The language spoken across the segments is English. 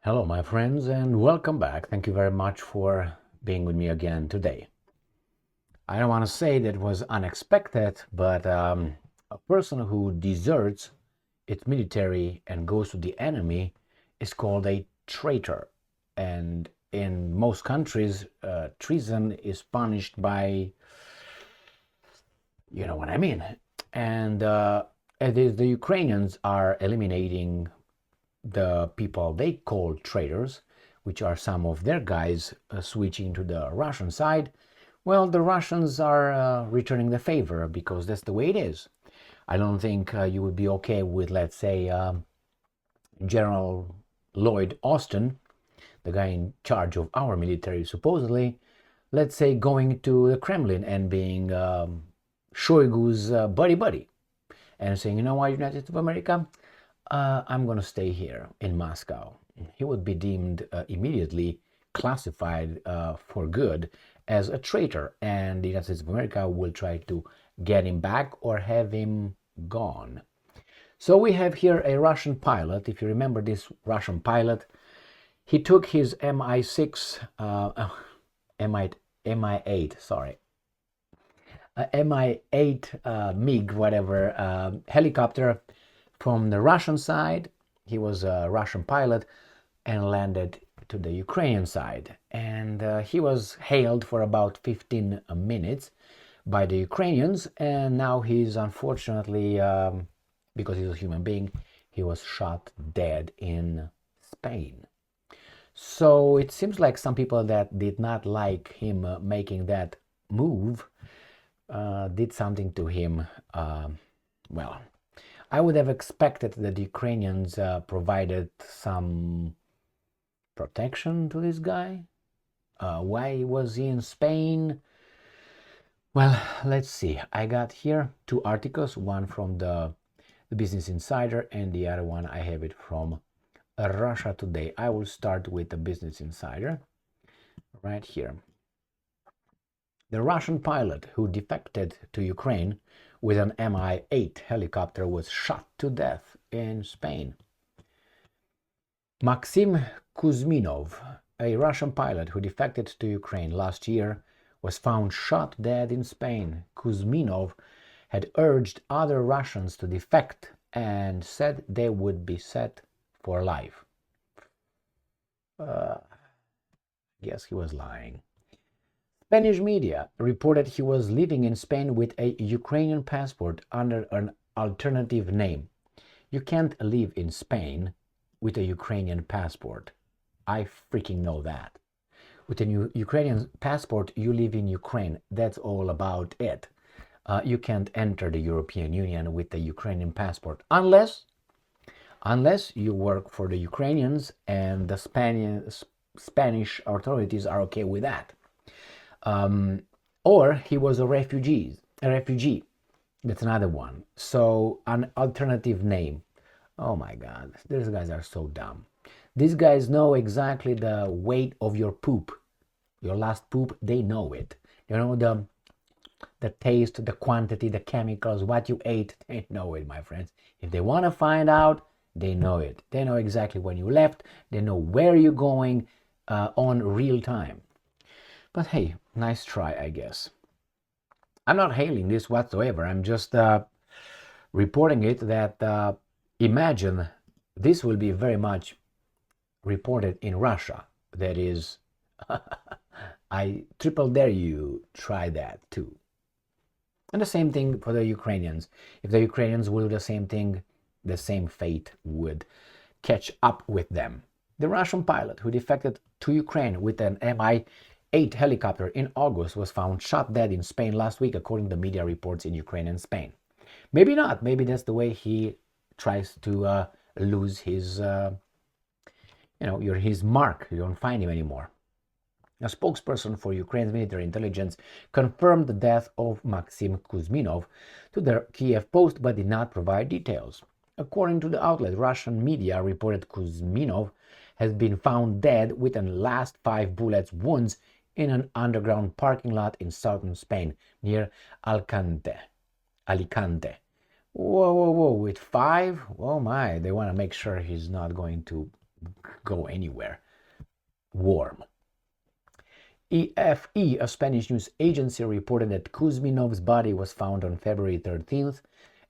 Hello, my friends, and welcome back. Thank you very much for being with me again today. I don't want to say that it was unexpected, but a person who deserts its military and goes to the enemy is called a traitor. And in most countries, treason is punished by, you know what I mean. And it is the Ukrainians are eliminating the people they call traitors, which are some of their guys switching to the Russian side. Well, the Russians are returning the favor because that's the way it is. I don't think you would be okay with, let's say, General Lloyd Austin, the guy in charge of our military, supposedly, let's say, going to the Kremlin and being Shoigu's buddy and saying, you know what, United States of America, I'm going to stay here in Moscow. He would be deemed immediately classified for good as a traitor, and the United States of America will try to get him back or have him gone. So we have here a Russian pilot. If you remember this Russian pilot, he took his Mi-6, Mi-8, sorry, Mi-8 MiG, whatever, helicopter from the Russian side. He was a Russian pilot and landed to the Ukrainian side. And he was hailed for about 15 minutes by the Ukrainians. And now he's unfortunately, because he's a human being, he was shot dead in Spain. So it seems like some people that did not like him making that move did something to him. Well, I would have expected that the Ukrainians provided some protection to this guy. Why was he in Spain? Well, let's see. I got here two articles, one from the Business Insider and the other one I have it from Russia Today. I will start with the Business Insider right here. The Russian pilot who defected to Ukraine with an Mi-8 helicopter was shot to death in Spain. Maxim Kuzminov, a Russian pilot who defected to Ukraine last year, was found shot dead in Spain. Kuzminov had urged other Russians to defect and said they would be set for life. Guess he was lying. Spanish media reported he was living in Spain with a Ukrainian passport under an alternative name. You can't live in Spain with a Ukrainian passport. I freaking know that. With a Ukrainian passport, you live in Ukraine. That's all about it. You can't enter the European Union with a Ukrainian passport unless you work for the Ukrainians and the Spanish authorities are okay with that. Or he was a refugee. That's another one. So an alternative name. Oh my God, these guys are so dumb. These guys know exactly the weight of your poop. Your last poop, they know it. You know the taste, the quantity, the chemicals, what you ate, they know it, my friends. If they want to find out, they know it. They know exactly when you left. They know where you're going on real time. But hey, nice try, I guess. I'm not hailing this whatsoever. I'm just reporting it that imagine this will be very much reported in Russia. That is, I triple dare you try that too. And the same thing for the Ukrainians. If the Ukrainians will do the same thing, the same fate would catch up with them. The Russian pilot who defected to Ukraine with an Mi-8 helicopter in August was found shot dead in Spain last week, according to media reports in Ukraine and Spain. Maybe not. Maybe that's the way he tries to lose his, his mark. You don't find him anymore. A spokesperson for Ukraine's military intelligence confirmed the death of Maxim Kuzminov to the Kiev Post, but did not provide details. According to the outlet, Russian media reported Kuzminov has been found dead with an last 5 bullets wounds in an underground parking lot in southern Spain near Alicante. Whoa, with 5? Oh my, they want to make sure he's not going to go anywhere warm. EFE, a Spanish news agency, reported that Kuzminov's body was found on February 13th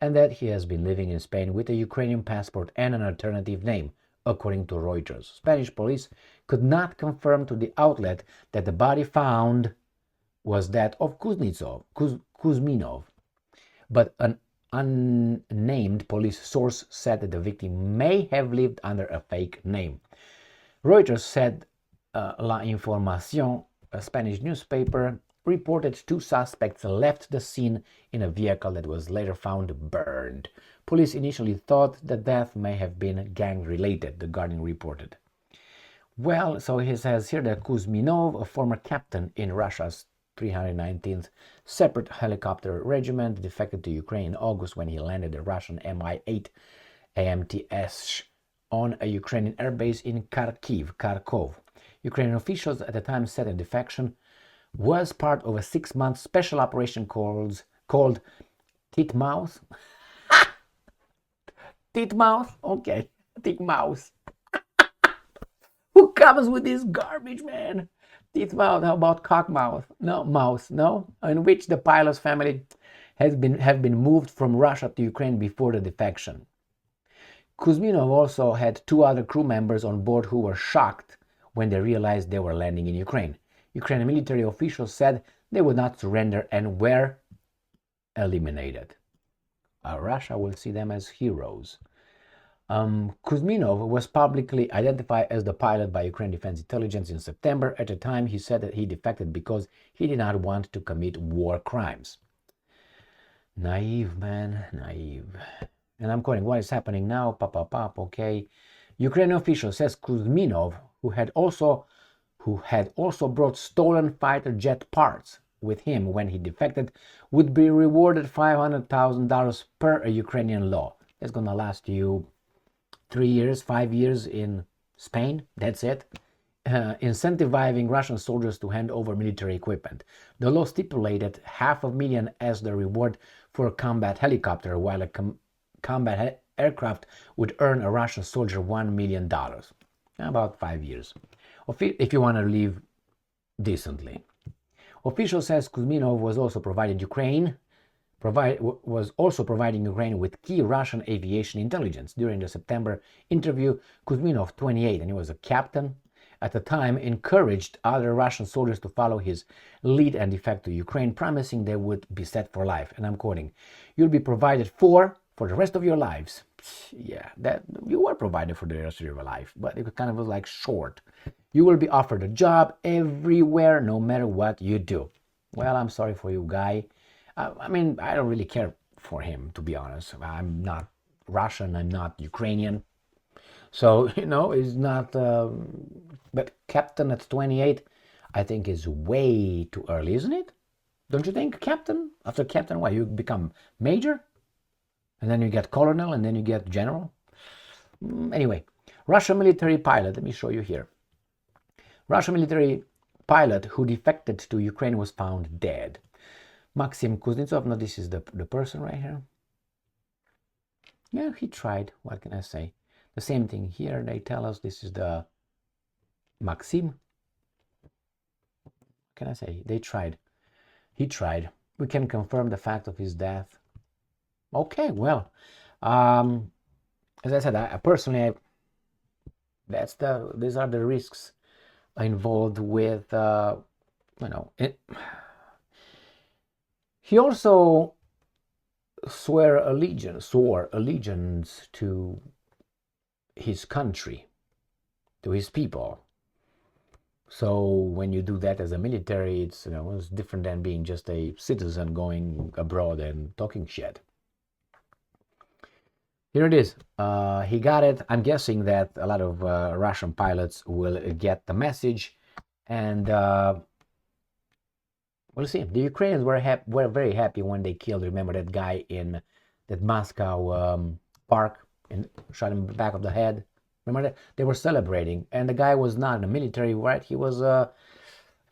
and that he has been living in Spain with a Ukrainian passport and an alternative name, according to Reuters. Spanish police could not confirm to the outlet that the body found was that of Kuzminov, but an unnamed police source said that the victim may have lived under a fake name. Reuters said La Información, a Spanish newspaper, reported 2 suspects left the scene in a vehicle that was later found burned. Police initially thought the death may have been gang-related, the Guardian reported. Well, so he says here that Kuzminov, a former captain in Russia's 319th Separate Helicopter Regiment, defected to Ukraine in August when he landed a Russian Mi-8 AMTS on a Ukrainian airbase in Kharkov. Ukrainian officials at the time said the defection was part of a 6-month special operation called Titmouse. Titmouse? Okay, Titmouse. Who comes with this garbage, man? Titmouse, how about cockmouth? No, mouse, no? In which the pilot's family have been moved from Russia to Ukraine before the defection. Kuzminov also had 2 other crew members on board who were shocked when they realized they were landing in Ukraine. Ukrainian military officials said they would not surrender and were eliminated. Russia will see them as heroes. Kuzminov was publicly identified as the pilot by Ukraine Defense Intelligence in September. At the time, he said that he defected because he did not want to commit war crimes. Naive, man, naive. And I'm quoting, what is happening now? Okay. Ukrainian official says Kuzminov, who had also brought stolen fighter jet parts with him when he defected, would be rewarded $500,000 per a Ukrainian law. That's gonna last you 3 years, 5 years in Spain. That's it. Incentivizing Russian soldiers to hand over military equipment. The law stipulated $500,000 as the reward for a combat helicopter, while a combat aircraft would earn a Russian soldier $1 million. About 5 years. If you want to live decently. Official says Kuzminov was also providing Ukraine with key Russian aviation intelligence. During the September interview, Kuzminov, 28, and he was a captain at the time, encouraged other Russian soldiers to follow his lead and defect to Ukraine, promising they would be set for life. And I'm quoting, "You'll be provided for the rest of your lives." Yeah, that you were provided for the rest of your life, but it kind of was like short. "You will be offered a job everywhere, no matter what you do." Well, I'm sorry for you, guy. I mean, I don't really care for him, to be honest. I'm not Russian, I'm not Ukrainian. So, it's not... but captain at 28, I think is way too early, isn't it? Don't you think, captain? After captain, what, you become major? And then you get colonel, and then you get general? Anyway, Russian military pilot, let me show you here. Russian military pilot who defected to Ukraine was found dead. Maxim Kuznetsov, no, this is the person right here. Yeah, he tried, what can I say? The same thing here, they tell us this is the Maxim. What can I say? They tried. He tried. We can confirm the fact of his death. Okay, well, as I said, I personally, these are the risks involved with, he also swore allegiance to his country, to his people. So when you do that as a military, it's it's different than being just a citizen going abroad and talking shit. Here it is. He got it. I'm guessing that a lot of Russian pilots will get the message, and we'll see. The Ukrainians were very happy when they killed. Remember that guy in that Moscow park and shot him in the back of the head? Remember that? They were celebrating, and the guy was not in the military, right? He was, if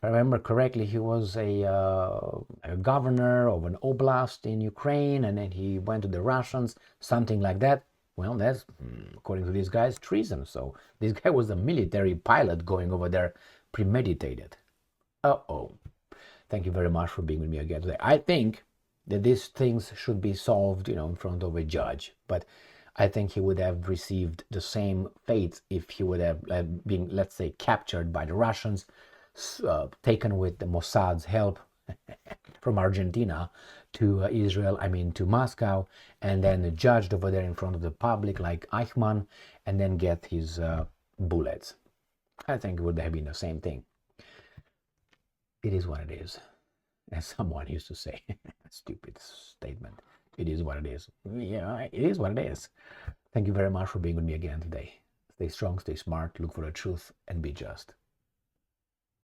I remember correctly, he was a governor of an oblast in Ukraine, and then he went to the Russians, something like that. Well, that's, according to these guys, treason. So this guy was a military pilot going over there, premeditated. Uh-oh. Thank you very much for being with me again today. I think that these things should be solved, in front of a judge. But I think he would have received the same fate if he would have been, let's say, captured by the Russians, taken with the Mossad's help from Argentina to Israel, to Moscow, and then judged over there in front of the public like Eichmann, and then get his bullets. I think it would have been the same thing. It is what it is, as someone used to say. Stupid statement. It is what it is. Yeah, it is what it is. Thank you very much for being with me again today. Stay strong, stay smart, look for the truth, and be just.